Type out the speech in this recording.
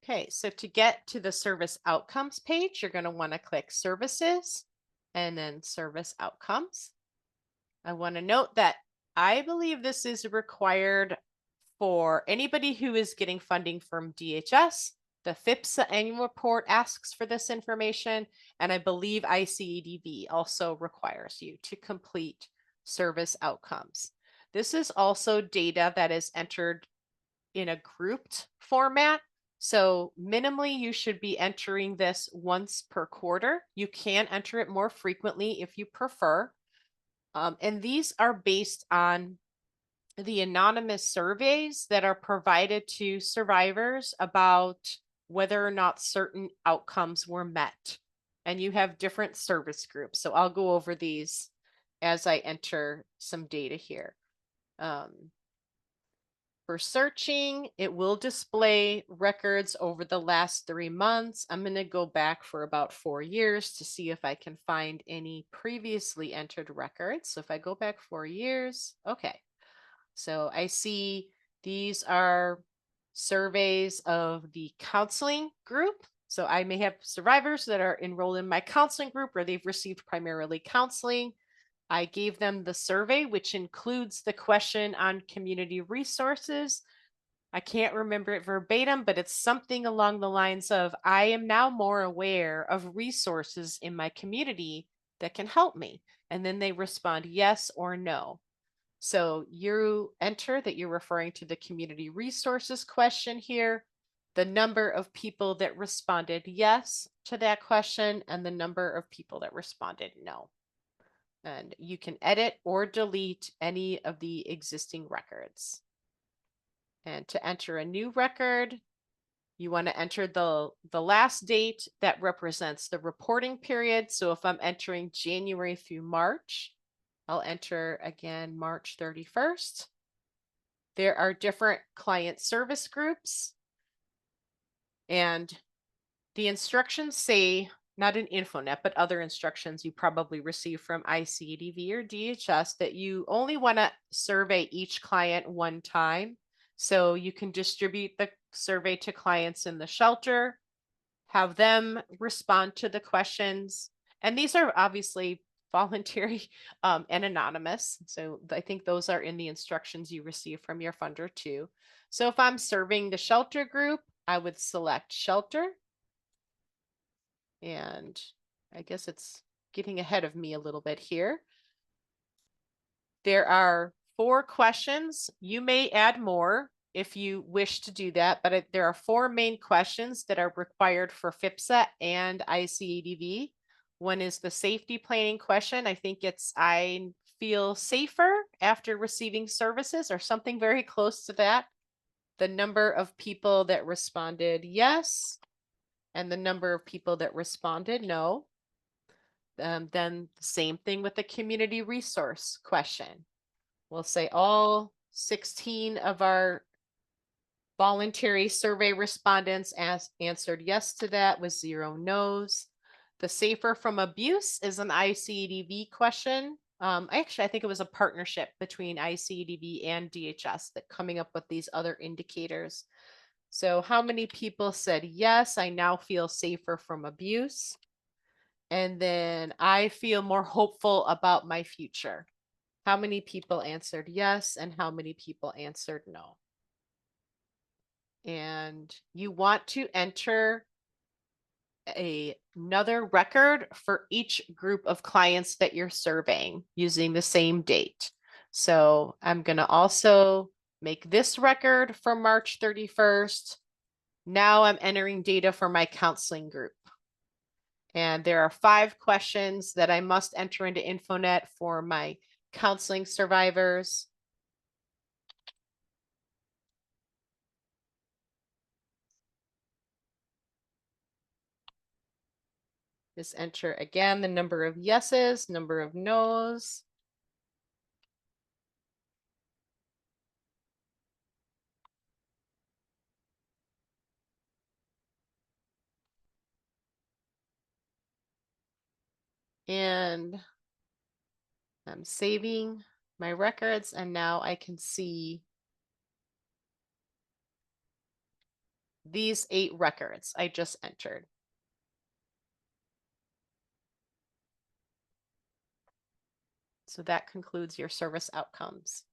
Okay, so to get to the service outcomes page, you're going to want to click services and then service outcomes. I want to note that I believe this is required for anybody who is getting funding from DHS. The FIPSA annual report asks for this information, and I believe ICADV also requires you to complete service outcomes. This is also data that is entered in a grouped format. So minimally, you should be entering this once per quarter. You can enter it more frequently if you prefer. And these are based on the anonymous surveys that are provided to survivors about whether or not certain outcomes were met. And you have different service groups. So I'll go over these as I enter some data here. For searching, it will display records over the last 3 months. I'm going to go back for about 4 years to see if I can find any previously entered records. So if I go back 4 years, okay. So I see these are surveys of the counseling group. So I may have survivors that are enrolled in my counseling group where they've received primarily counseling. I gave them the survey, which includes the question on community resources. I can't remember it verbatim, but it's something along the lines of, I am now more aware of resources in my community that can help me. And then they respond yes or no. So you enter that you're referring to the community resources question here, the number of people that responded yes to that question, and the number of people that responded no. And you can edit or delete any of the existing records. And to enter a new record, you want to enter the last date that represents the reporting period. So if I'm entering January through March, I'll enter again March 31st. There are different client service groups, and the instructions say, not in InfoNet, but other instructions you probably receive from ICADV or DHS, that you only want to survey each client one time. So you can distribute the survey to clients in the shelter, have them respond to the questions. And these are obviously voluntary and anonymous. So I think those are in the instructions you receive from your funder too. So if I'm serving the shelter group, I would select shelter. And I guess it's getting ahead of me a little bit here. There are 4 questions. You may add more if you wish to do that, but there are 4 main questions that are required for FIPSA and ICADV. One is the safety planning question. I think it's, I feel safer after receiving services or something very close to that. The number of people that responded yes, and the number of people that responded no. Then the same thing with the community resource question. We'll say all 16 of our voluntary survey respondents answered yes to that with 0 no's. The safer from abuse is an ICADV question. Actually, I think it was a partnership between ICADV and DHS that coming up with these other indicators. So how many people said, yes, I now feel safer from abuse? And then I feel more hopeful about my future. How many people answered yes and how many people answered no? And you want to enter another record for each group of clients that you're surveying using the same date. So I'm going to also make this record for March 31st. Now I'm entering data for my counseling group. And there are 5 questions that I must enter into InfoNet for my counseling survivors. Just enter again the number of yeses, number of nos. And I'm saving my records, and now I can see these 8 records I just entered. So that concludes your service outcomes.